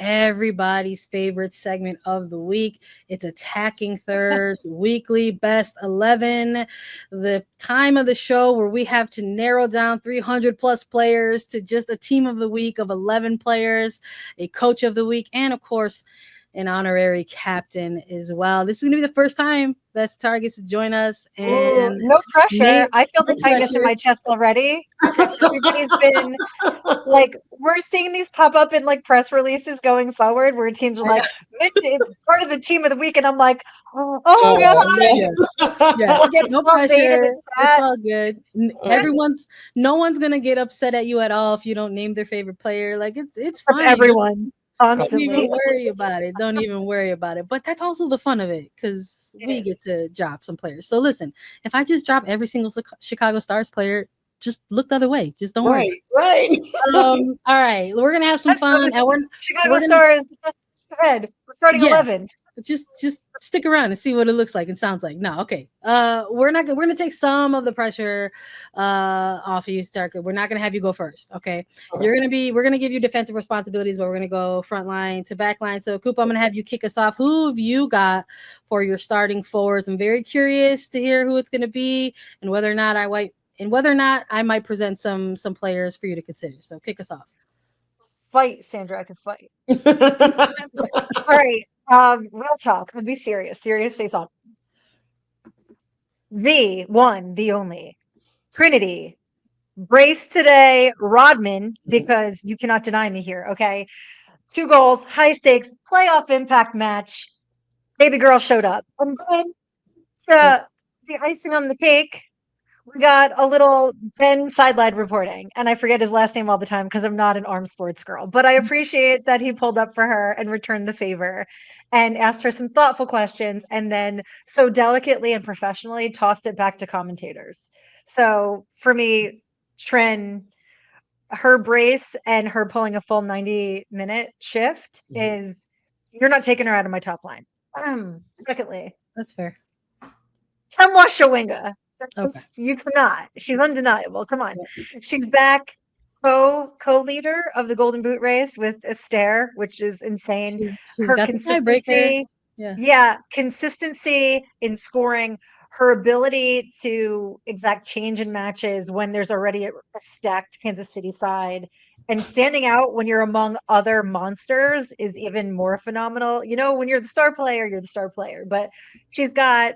everybody's favorite segment of the week. It's Attacking Thirds Weekly Best 11, the time of the show where we have to narrow down 300 plus players to just a team of the week of 11 players, a coach of the week, and of course, an honorary captain as well. This is going to be the first time that Satara gets to join us. And no pressure. I feel the tightness in my chest already. Everybody's been like, we're seeing these pop up in like press releases going forward where teams are like, part of the team of the week. And I'm like, oh God. Yeah. No pressure. It's all good. No one's going to get upset at you at all if you don't name their favorite player. Like it's fine. That's everyone. Constantly. Don't even worry about it. Don't even worry about it. But that's also the fun of it because we get to drop some players. So listen, if I just drop every single Chicago Stars player, just look the other way. Just don't worry. Right. All right. We're gonna have some fun. Chicago Stars. Go ahead. We're starting 11. Just stick around and see what it looks like and sounds like. No, okay. We're gonna take some of the pressure off of you, Starker. We're not gonna have you go first. Okay. We're gonna give you defensive responsibilities, but we're gonna go front line to back line. So Cupo, I'm gonna have you kick us off. Who have you got for your starting forwards? I'm very curious to hear who it's gonna be and whether or not I might present some players for you to consider. So kick us off. Fight, Sandra. I can fight. All right. Real talk. I'm gonna be serious. Serious stays on. The one, the only. Trinity. Brace today, Rodman, because you cannot deny me here. Okay. 2 goals, high stakes, playoff impact match. Baby girl showed up. And then the icing on the cake, we got a little Ben sideline reporting, and I forget his last name all the time because I'm not an arm sports girl, but I appreciate that he pulled up for her and returned the favor and asked her some thoughtful questions and then so delicately and professionally tossed it back to commentators. So for me, Trin, her brace and her pulling a full 90-minute shift is, you're not taking her out of my top line. Secondly, that's fair. Temwa Chawinga. Okay. You cannot. She's undeniable. Come on. She's back co-leader of the Golden Boot race with Esther, which is insane. She's her got consistency. Consistency in scoring, her ability to exact change in matches when there's already a stacked Kansas City side, and standing out when you're among other monsters is even more phenomenal. You know, when you're the star player, you're the star player. But she's got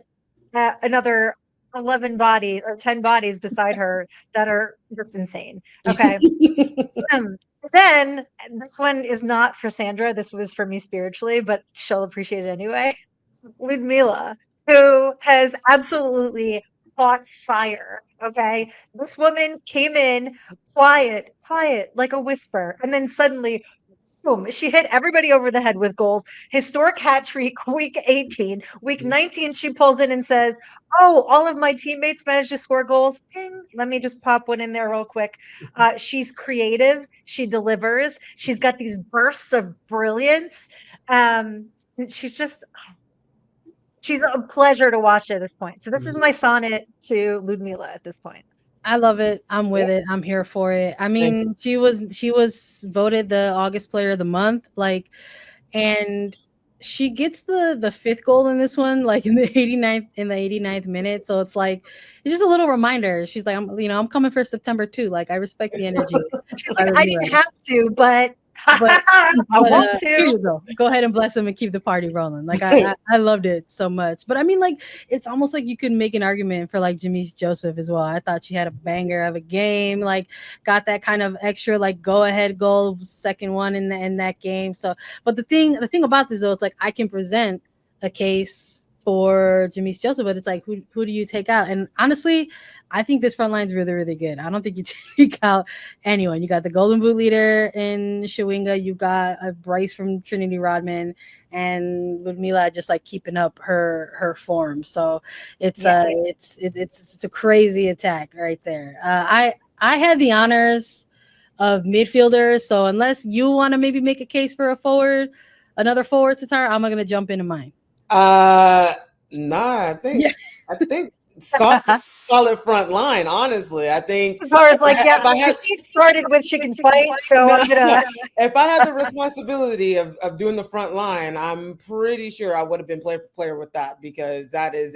another 11 bodies or 10 bodies beside her that are just insane. Okay. Then this one is not for Sandra. This was for me spiritually, but she'll appreciate it anyway. Ludmila, who has absolutely fought fire. Okay. This woman came in quiet, like a whisper. And then suddenly, boom, she hit everybody over the head with goals. Historic hat trick, week 18. Week 19, she pulls in and says, oh, all of my teammates managed to score goals. Ping. Let me just pop one in there real quick. She's creative. She delivers. She's got these bursts of brilliance. She's a pleasure to watch at this point. So this is my sonnet to Ludmila at this point. I love it. I'm with it. I'm here for it. I mean, she was voted the August Player of the Month, and she gets the 5th goal in this one, like in the 89th minute. So it's just a little reminder. She's like, I'm coming for September too. Like, I respect the energy. I didn't have to, but I want to. Here you go ahead and bless them and keep the party rolling. Like I loved it so much. But I mean, it's almost like you could make an argument for Jamise Joseph as well. I thought she had a banger of a game, got that kind of extra go ahead goal, second one in that game. So, but the thing about this though, it's I can present a case for Jamise Joseph, but it's who do you take out? And honestly, I think this front line is really, really good. I don't think you take out anyone. You got the Golden Boot leader in Chawinga. You got a Bryce from Trinity Rodman, and Ludmila just keeping up her form. So it's a crazy attack right there. I had the honors of midfielders. So unless you want to maybe make a case for another forward, Satara, I'm going to jump into mine. Nah, I think solid front line. Honestly, I think Or like, yeah, Christine started with she can fight, so I'm gonna. If I had the responsibility of doing the front line, I'm pretty sure I would have been player for player with that, because that is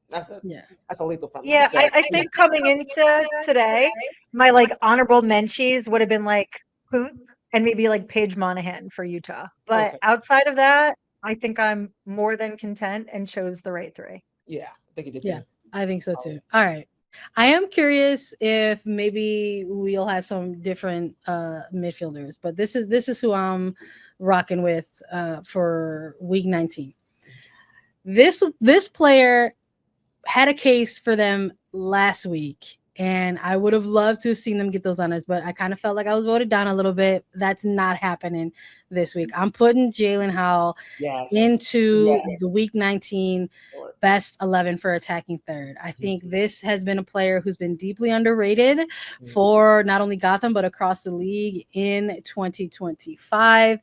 that's a lethal front line. Yeah, I think coming into today, my like honorable mentions would have been like Poot and maybe like Paige Monahan for Utah. But outside of that, I think I'm more than content and chose the right three. Yeah, I think you did too. Yeah, I think so too. All right. I am curious if maybe we'll have some different midfielders, but this is who I'm rocking with for week 19. This player had a case for them last week, and I would have loved to have seen them get those honors, but I kind of felt like I was voted down a little bit. That's not happening this week. I'm putting Jalen Howell into the week 19 best 11 for attacking third. I think this has been a player who's been deeply underrated for not only Gotham, but across the league in 2025.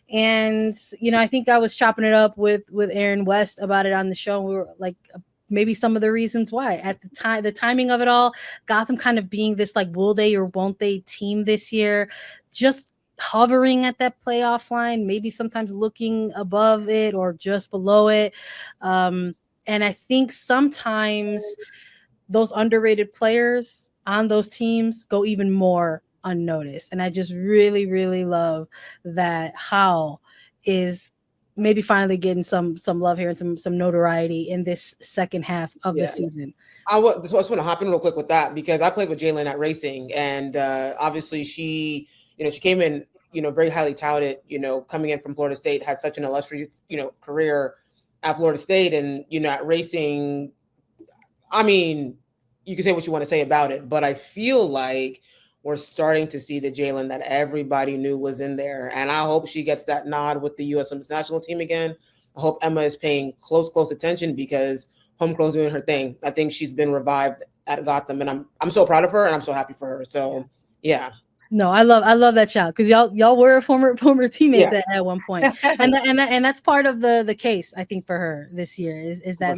And, I think I was chopping it up with Aaron West about it on the show. We were like, maybe some of the reasons why at the time, the timing of it all, Gotham kind of being this like, will they or won't they team this year, just hovering at that playoff line, maybe sometimes looking above it or just below it. And I think sometimes those underrated players on those teams go even more unnoticed. And I just really, really love that Howell is maybe finally getting some love here and some notoriety in this second half of the season. I just want to hop in real quick with that, because I played with Jalen at Racing, and obviously she came in, very highly touted, coming in from Florida State, had such an illustrious, career at Florida State, and, at Racing, I mean, you can say what you want to say about it, but I feel like we're starting to see the Jalen that everybody knew was in there. And I hope she gets that nod with the U.S. Women's National Team again. I hope Emma is paying close attention, because homegrown's doing her thing. I think she's been revived at Gotham, and I'm so proud of her, and I'm so happy for her. So, yeah. No, I love that shout, because y'all were former teammates at one point, and that's part of the case, I think, for her this year is that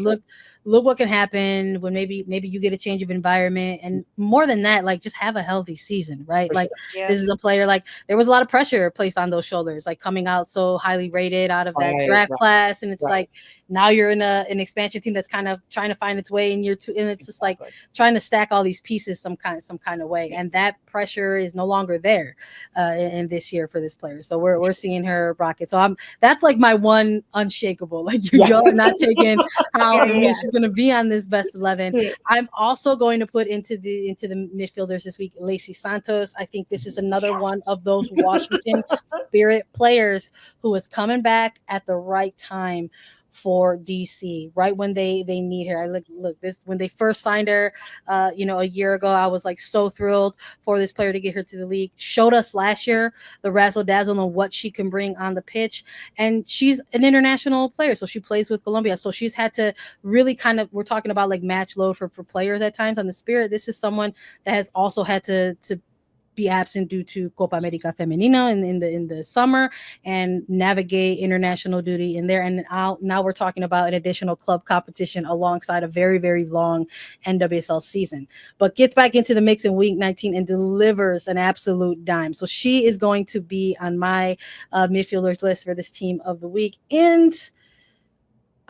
look what can happen when maybe you get a change of environment, and more than that, like, just have a healthy season, right? Like, this is a player, like, there was a lot of pressure placed on those shoulders, like coming out so highly rated out of that draft class, and it's like now you're in an expansion team that's kind of trying to find its way in year 2, and it's just like trying to stack all these pieces some kind of way, and that pressure is no longer there in this year for this player. So we're seeing her rock it. So that's like my one unshakable. Like, y'all are not taking how she's going to be on this best 11. I'm also going to put into the midfielders this week Lacey Santos. I think this is another one of those Washington Spirit players who is coming back at the right time for DC, right when they need her. I look this when they first signed her a year ago, I was like so thrilled for this player to get her to the league. Showed us last year the razzle dazzle on what she can bring on the pitch, and she's an international player, so she plays with Colombia, so she's had to really kind of, we're talking about like match load for players at times on the Spirit. This is someone that has also had to be absent due to Copa America Femenina in the summer and navigate international duty in there. And now we're talking about an additional club competition alongside a very, very long NWSL season, but gets back into the mix in week 19 and delivers an absolute dime. So she is going to be on my midfielders list for this team of the week. And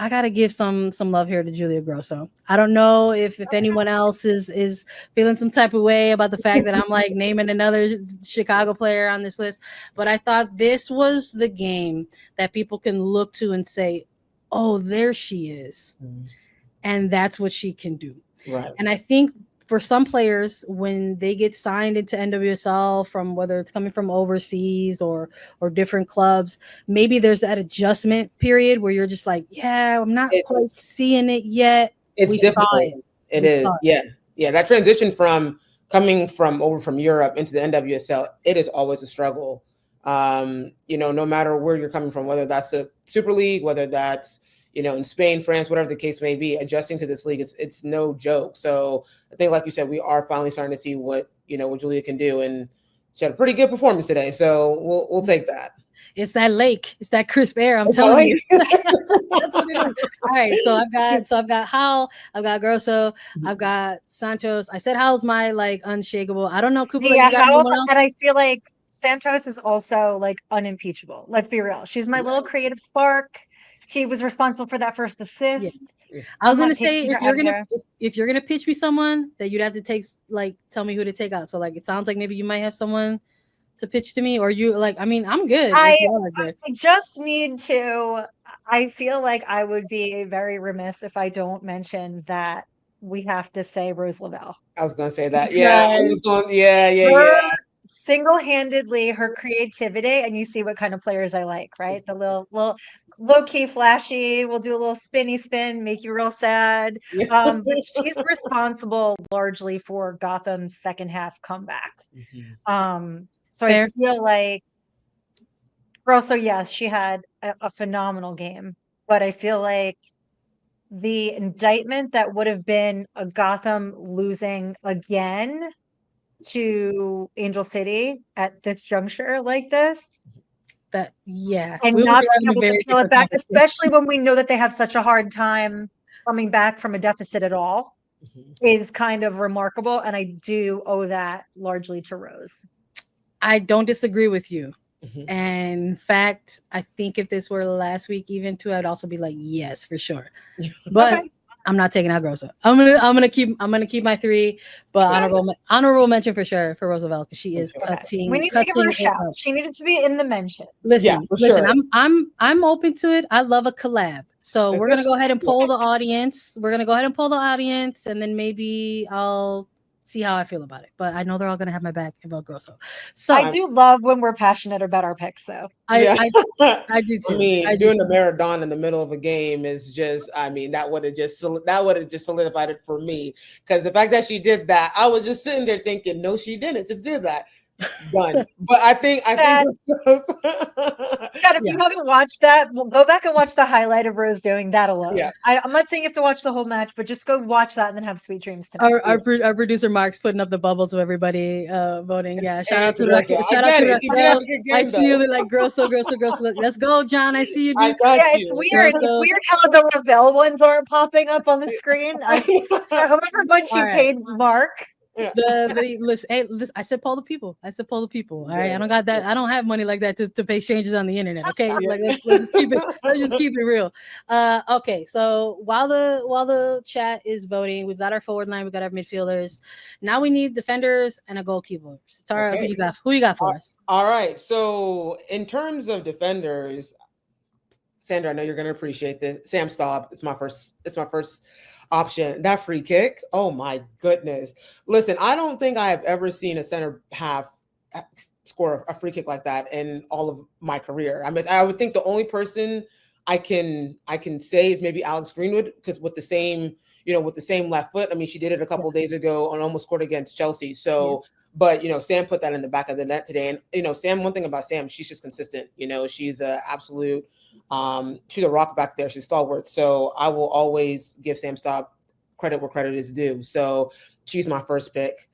I gotta give some love here to Julia Grosso. I don't know if anyone else is feeling some type of way about the fact that I'm like naming another Chicago player on this list, but I thought this was the game that people can look to and say, "Oh, there she is," and that's what she can do. Right. And I think for some players, when they get signed into NWSL, from whether it's coming from overseas or different clubs, maybe there's that adjustment period where you're just like, yeah, I'm not quite seeing it yet. It's difficult. It is. Yeah. That transition from coming from Europe into the NWSL, it is always a struggle. No matter where you're coming from, whether that's the Super League, whether that's in Spain, France, whatever the case may be, adjusting to this league, it's no joke. So I think, like you said, we are finally starting to see what Julia can do, and she had a pretty good performance today. So we'll take that. It's that lake. It's that crisp air. I'm telling you. That's what it is. All right. So I've got Howell. I've got Grosso. I've got Santos. I said Howell's my like unshakable. I don't know, Cupo. Yeah, you got Howell, anyone else? and I feel like Santos is also like unimpeachable. Let's be real. She's my little creative spark. She was responsible for that first assist. Yeah. I was I'm gonna not say taking her out of there. if you're gonna pitch me someone that you'd have to take tell me who to take out. So like it sounds like maybe you might have someone to pitch to me, or you like. I mean, I'm good. I Good. just need to. I feel like I would be very remiss if I don't mention that we have to say Rose Lavelle. I was going to say that. Yeah, I was going. Yeah. Single-handedly, her creativity, and you see what kind of players I like, right? The little low-key flashy, we'll do a little spinny spin, make you real sad. But she's responsible largely for Gotham's second half comeback. So fair. I feel like Grosso, yes, she had a phenomenal game, but I feel like the indictment that would have been a Gotham losing again to Angel City at this juncture like this. And not being able to peel it back, especially when we know that they have such a hard time coming back from a deficit at all, is kind of remarkable. And I do owe that largely to Rose. I don't disagree with you. And in fact, I think if this were last week even too, I'd also be like, yes, for sure. But I'm not taking out Grosso. I'm gonna keep my three, but honorable mention for sure for Roosevelt, because she is cutting. We need to give her a shout. She needed to be in the mention. Listen. I'm open to it. I love a collab. So we're gonna go ahead and poll the audience. And then maybe I'll see how I feel about it. But I know they're all gonna have my back about Grosso. So I do love when we're passionate about our picks, though. I do too. I mean, doing the marathon in the middle of a game is just, I mean, that would have just solidified it for me. Because the fact that she did that, I was just sitting there thinking, no, she didn't just do that. Done. But I think Chad, if you haven't watched that, go back and watch the highlight of Rose doing that alone. Yeah. I'm not saying you have to watch the whole match, but just go watch that and then have sweet dreams tonight. Our producer Mark's putting up the bubbles of everybody voting. Yeah, shout out to Russell. I see you like Grosso. Let's go, John. I see you. It's weird. It's weird how the Lavelle ones aren't popping up on the screen. However much you paid Mark. Listen, I said poll the people. All right, I don't got that. I don't have money like that to pay strangers on the internet. Okay, like let's just keep it. Let's just keep it real. Okay, so while the chat is voting, we've got our forward line, we've got our midfielders. Now we need defenders and a goalkeeper. Satara, who you got for us? All right. So in terms of defenders, Sandra, I know you're going to appreciate this. Sam Staub is my first. It's my first option. That free kick. Oh my goodness. Listen, I don't think I have ever seen a center half score a free kick like that in all of my career. I mean, I would think the only person I can say is maybe Alex Greenwood, because with the same left foot. I mean, she did it a couple of days ago and almost scored against Chelsea. So, but Sam put that in the back of the net today. And Sam, one thing about Sam, she's just consistent. She's an absolute she's a rock back there. She's stalwart. So I will always give Sam Staub credit where credit is due. So she's my first pick.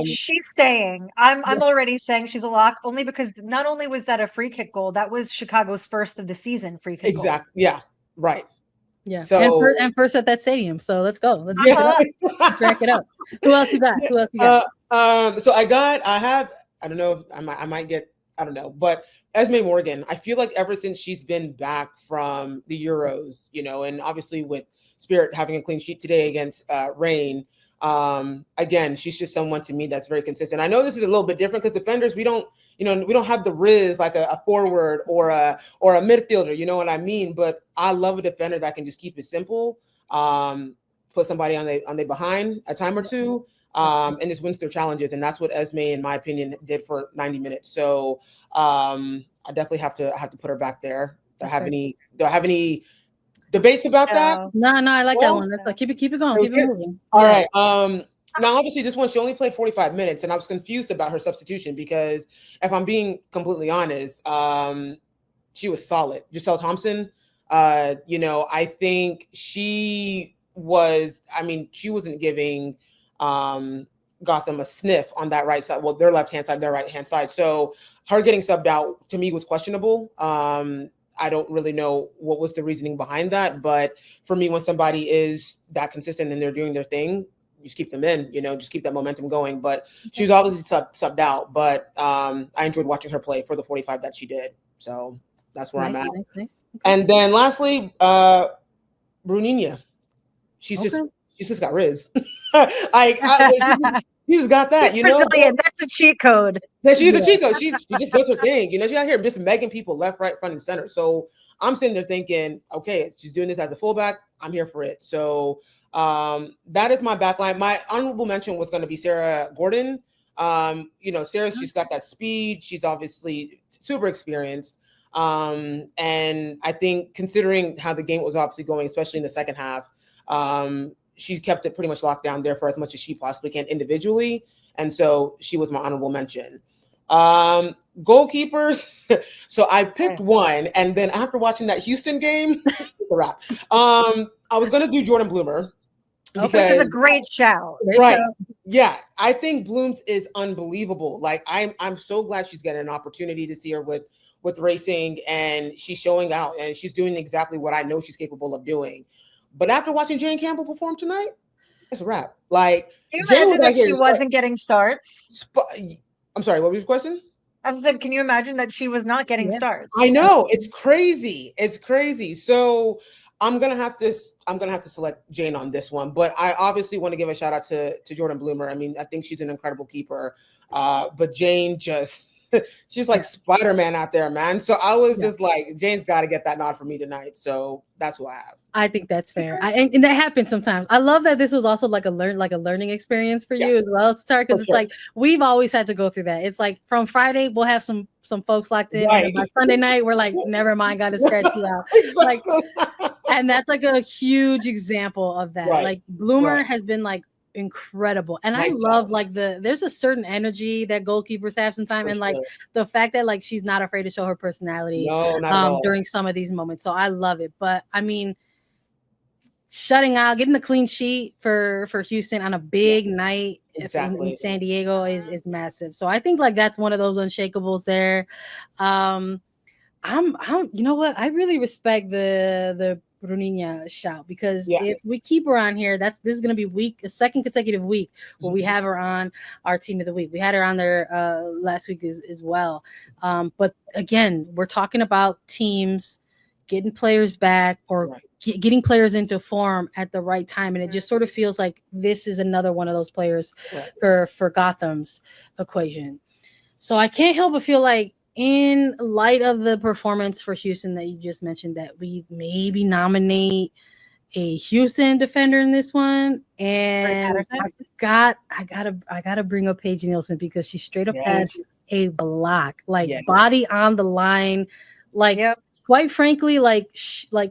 She's staying. I'm already saying she's a lock, only because not only was that a free kick goal, that was Chicago's first of the season free kick goal. Exactly. Yeah. Right. Yeah. So and first at that stadium. So let's go. Let's get it up. Let's rack it up. Who else you got? So I don't know if I might get, I don't know, but Esme Morgan, I feel like ever since she's been back from the Euros, and obviously with Spirit having a clean sheet today against Reign, again, she's just someone to me that's very consistent. I know this is a little bit different because defenders, we don't have the riz like a forward or a midfielder, you know what I mean? But I love a defender that can just keep it simple, put somebody on the behind a time or two, and just wins their challenges. And that's what Esme, in my opinion, did for 90 minutes. So I definitely have to put her back there. Do I have any debates about that? No, I like that one. Let's keep it going. Keep it moving. All right. Now, obviously, this one, she only played 45 minutes, and I was confused about her substitution because, if I'm being completely honest, she was solid. Giselle Thompson, I think she wasn't giving Gotham a sniff on that right side. Well, their left-hand side, their right-hand side. So her getting subbed out to me was questionable. I don't really know what was the reasoning behind that, but for me, when somebody is that consistent and they're doing their thing, you just keep them in, just keep that momentum going. But she was obviously subbed out, but I enjoyed watching her play for the 45 that she did. So that's where I'm at. Nice. Okay. And then lastly, Brunina. She's just got Riz. She's got that, She's Brazilian. That's a cheat code. Yeah, she's a cheat code. She just does her thing. She's out here just megging people left, right, front, and center. So I'm sitting there thinking, okay, she's doing this as a fullback. I'm here for it. So that is my backline. My honorable mention was going to be Sarah Gordon. Sarah, she's got that speed. She's obviously super experienced. And I think considering how the game was obviously going, especially in the second half, she's kept it pretty much locked down there for as much as she possibly can individually. And so she was my honorable mention. Goalkeepers. So I picked one. And then after watching that Houston game, wrap. I was going to do Jordan Bloomer. Which is a great shout. Right. Yeah. I think Blooms is unbelievable. Like I'm so glad she's getting an opportunity to see her with racing, and she's showing out and she's doing exactly what I know she's capable of doing. But after watching Jane Campbell perform tonight, it's a wrap. Like, can you imagine that she wasn't getting starts? I'm sorry, what was your question? I said, can you imagine that she was not getting starts? I know, it's crazy. It's crazy. So I'm gonna have to select Jane on this one, but I obviously want to give a shout out to Jordan Bloomer. I mean, I think she's an incredible keeper, but Jane she's like Spider-Man out there, man. So I was just like, Jane's got to get that nod for me tonight. So that's who I have. I think that's fair. And that happens sometimes. I love that this was also like a learning experience for you as well, Satara, because it's like we've always had to go through that. It's like from Friday we'll have some folks locked in, and by Sunday night we're like, never mind, got to scratch you out. Like, and that's like a huge example of that. Like Bloomer has been like incredible, and I love like there's a certain energy that goalkeepers have sometimes, and like the fact that like she's not afraid to show her personality during some of these moments. So I love it. But I mean, shutting out, getting the clean sheet for Houston on a big night in San Diego is massive. So I think like that's one of those unshakables there. I'm you know what, I really respect the Brunina shout, because if we keep her on here, this is going to be a second consecutive week where we have her on our team of the week. We had her on there last week as well. But again, we're talking about teams getting players back or getting players into form at the right time. And it just sort of feels like this is another one of those players for Gotham's equation. So I can't help but feel like, in light of the performance for Houston that you just mentioned, that we maybe nominate a Houston defender in this one. And I gotta bring up Paige Nielsen, because she straight up has a block, like body on the line, like quite frankly, like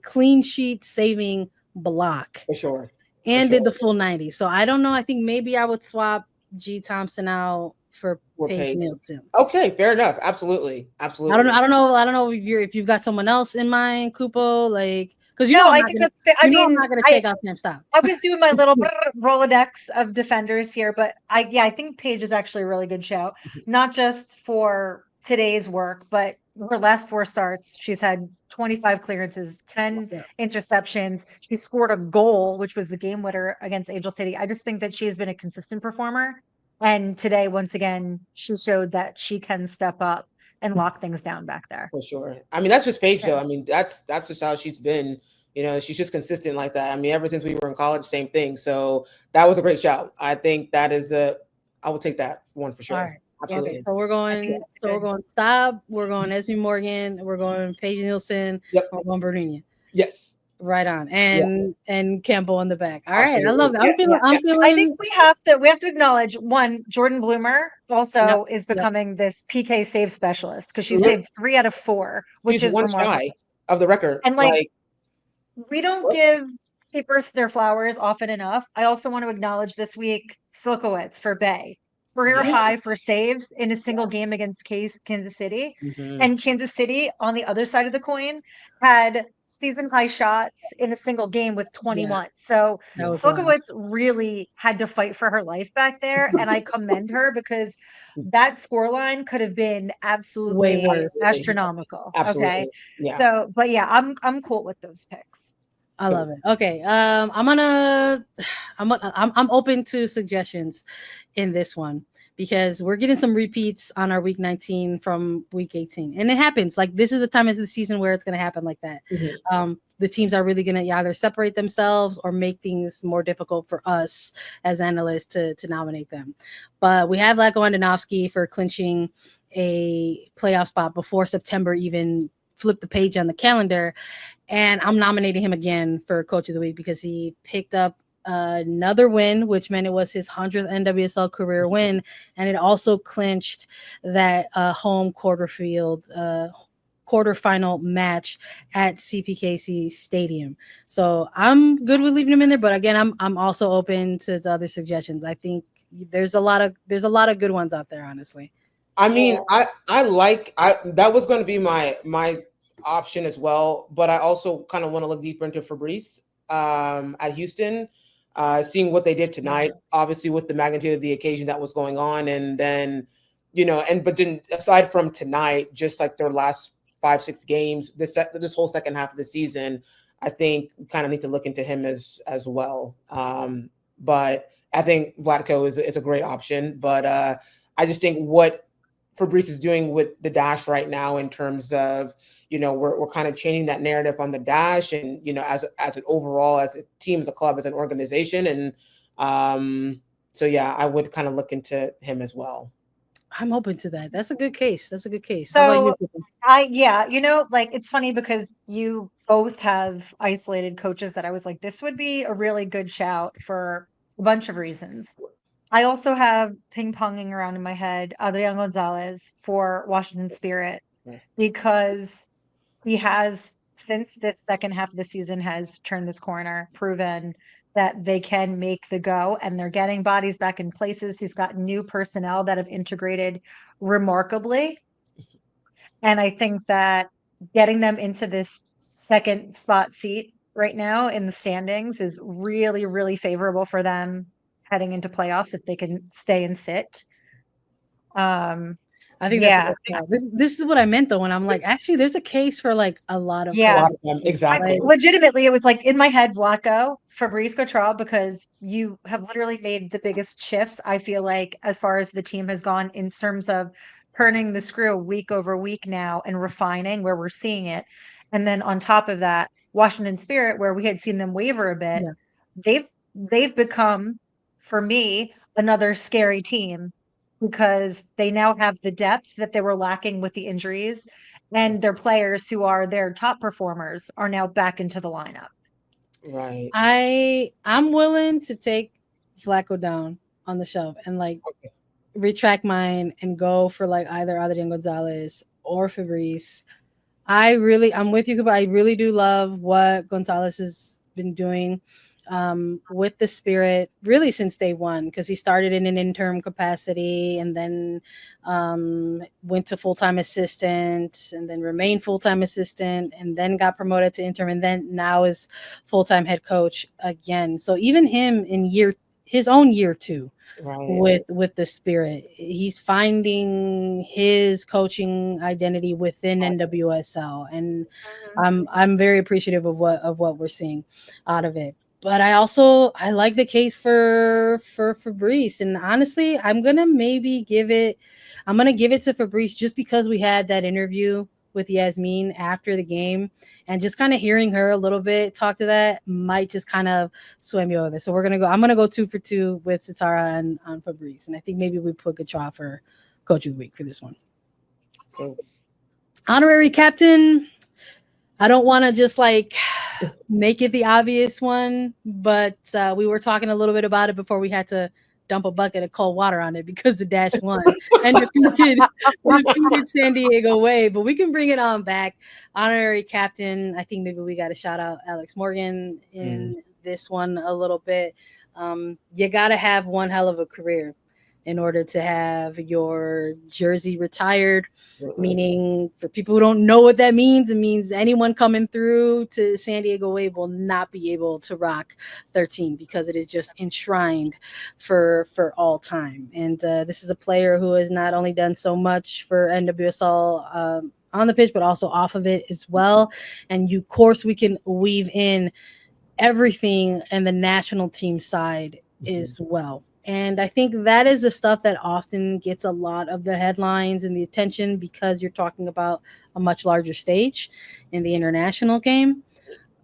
clean sheet saving block for sure, and did the full 90. So I don't know. I think maybe I would swap G Thompson out for Paige Nielsen. Okay, fair enough. Absolutely. I don't know if you've got someone else in mind, Cupo, like, because I'm not gonna take out Sam Stop. I was doing my little Rolodex of defenders here, but I think Paige is actually a really good shout, not just for today's work, but her last 4 starts, she's had 25 clearances, 10 interceptions. She scored a goal, which was the game winner against Angel City. I just think that she has been a consistent performer. And today, once again, she showed that she can step up and lock things down back there. For sure. I mean, that's just Paige, though. I mean, that's just how she's been. She's just consistent like that. I mean, ever since we were in college, same thing. So that was a great shout. I think that is I will take that one for sure. All right. Absolutely. Okay, so we're going Staub, we're going Esme Morgan, we're going Paige Nielsen, we're going Brunina. Yes. Right on, and Campbell in the back. All right, I love it. I'm feeling. I think we have to acknowledge one. Jordan Bloomer also is becoming this PK save specialist, because she's saved 3 out of 4, which is one shy of the record. And like we don't give keepers their flowers often enough. I also want to acknowledge this week Silkowitz for Bay. career Yeah. high for saves in a single game against Kansas City. Mhm. And Kansas City, on the other side of the coin, had season high shots in a single game with 21. So That was wild. Slokowitz really had to fight for her life back there. And I commend her because that scoreline could have been Way absolutely worse. astronomical. Okay. Absolutely. Yeah. So, but yeah, I'm cool with those picks. I love it. Okay. I'm open to suggestions in this one because we're getting some repeats on our week 19 from week 18. And it happens. Like this is the time of the season where it's going to happen like that. Mhm. The teams are really going to either separate themselves or make things more difficult for us as analysts to nominate them. But we have Vlatko Andonovski for clinching a playoff spot before September even flipped the page on the calendar. And I'm nominating him again for Coach of the Week because he picked up another win, which meant it was his 100th NWSL career win. And it also clinched that home quarterfinal match at CPKC Stadium. So I'm good with leaving him in there. But again, I'm also open to other suggestions. I think there's a lot of good ones out there, honestly. I mean, that was going to be my option as well, but I also kind of want to look deeper into Fabrice at Houston, seeing what they did tonight, obviously with the magnitude of the occasion that was going on, and then but then aside from tonight, just like their last 5-6 games, this whole second half of the season, I think we kind of need to look into him as well. But I think Vlatko is a great option, but I just think what Fabrice is doing with the dash right now in terms of we're kind of changing that narrative on the dash, and as an overall, as a team, as a club, as an organization, and so yeah, I would kind of look into him as well. I'm open to that. That's a good case. How about So you? it's funny because you both have isolated coaches that I was like, this would be a really good shout for a bunch of reasons. I also have ping-ponging around in my head Adrian Gonzalez for Washington Spirit because he has, since the second half of the season, has turned this corner, proven that they can make the go, and they're getting bodies back in places. He's got new personnel that have integrated remarkably. And I think that getting them into this second spot seat right now in the standings is really, really favorable for them heading into playoffs if they can stay and sit. I think that's this is what I meant though when I'm like, actually, there's a case for like a lot of them. Exactly. Legitimately, it was like in my head, Vlatko, Fabrice Gautrell, because you have literally made the biggest shifts, I feel like, as far as the team has gone in terms of turning the screw week over week now and refining where we're seeing it. And then on top of that, Washington Spirit, where we had seen them waver a bit, they've become, for me, another scary team because they now have the depth that they were lacking with the injuries, and their players who are their top performers are now back into the lineup. Right. I'm willing to take Vlatko down on the shelf and retract mine and go for like either Adrian Gonzalez or Fabrice. I'm with you, but I really do love what Gonzalez has been doing with the Spirit really since day one, because he started in an interim capacity and then went to full-time assistant and then remained full-time assistant and then got promoted to interim and then now is full-time head coach again. So even him in his own year two with the Spirit, he's finding his coaching identity within NWSL, and I'm very appreciative of what we're seeing out of it. But I like the case for Fabrice, and honestly, I'm gonna give it to Fabrice just because we had that interview with Yasmin after the game, and just kind of hearing her a little bit talk to that might just kind of sway me over. So I'm gonna go 2 for 2 with Satara and on Fabrice, and I think maybe we put Gautrell for Coach of the Week for this one. Cool. Honorary captain. I don't want to just make it the obvious one, but we were talking a little bit about it before we had to dump a bucket of cold water on it because the Dash won and defeated San Diego way. But we can bring it on back. Honorary captain. I think maybe we got to shout out Alex Morgan in this one a little bit. You got to have one hell of a career in order to have your jersey retired. Mm-hmm. Meaning, for people who don't know what that means, it means anyone coming through to San Diego Wave will not be able to rock 13 because it is just enshrined for all time. And this is a player who has not only done so much for NWSL on the pitch, but also off of it as well. And of course, we can weave in everything and the national team side as well. And I think that is the stuff that often gets a lot of the headlines and the attention because you're talking about a much larger stage in the international game.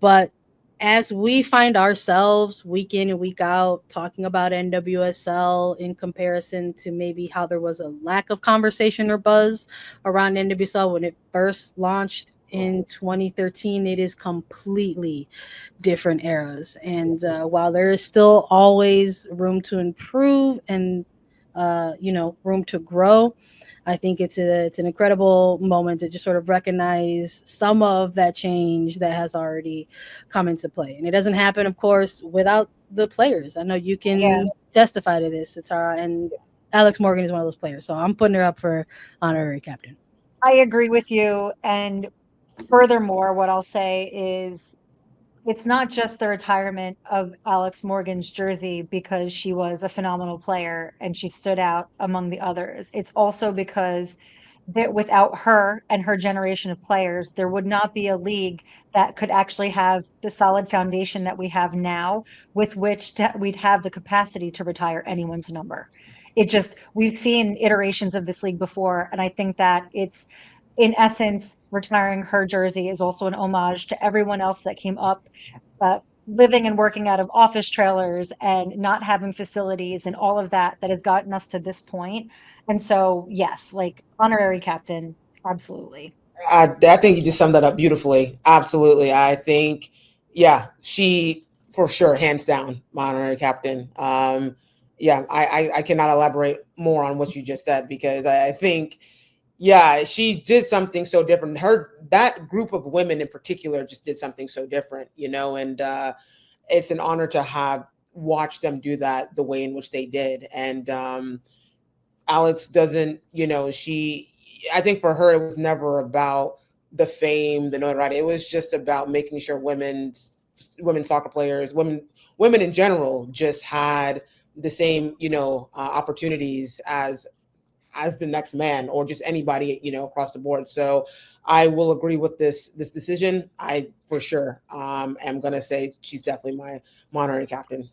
But as we find ourselves week in and week out talking about NWSL in comparison to maybe how there was a lack of conversation or buzz around NWSL when it first launched in 2013, it is completely different eras. And while there is still always room to improve and room to grow, I think it's an incredible moment to just sort of recognize some of that change that has already come into play. And it doesn't happen, of course, without the players. I know you can testify to this, Satara, and Alex Morgan is one of those players. So I'm putting her up for honorary captain. I agree with you. And furthermore, what I'll say is it's not just the retirement of Alex Morgan's jersey because she was a phenomenal player and she stood out among the others. It's also because that without her and her generation of players, there would not be a league that could actually have the solid foundation that we have now, with which we'd have the capacity to retire anyone's number. We've seen iterations of this league before, and I think that it's, in essence, retiring her jersey is also an homage to everyone else that came up, living and working out of office trailers and not having facilities and all of that has gotten us to this point. And so, yes, like honorary captain, absolutely. I think you just summed that up beautifully. Absolutely. I think, yeah, she for sure, hands down, my honorary captain. I cannot elaborate more on what you just said because I think, yeah, she did something so different. That group of women in particular just did something so different, and it's an honor to have watched them do that the way in which they did. And Alex doesn't, I think for her, it was never about the fame, the notoriety. It was just about making sure women soccer players, women in general, just had the same, opportunities as the next man or just anybody, across the board. So I will agree with this decision. I for sure am going to say she's definitely my honorary captain.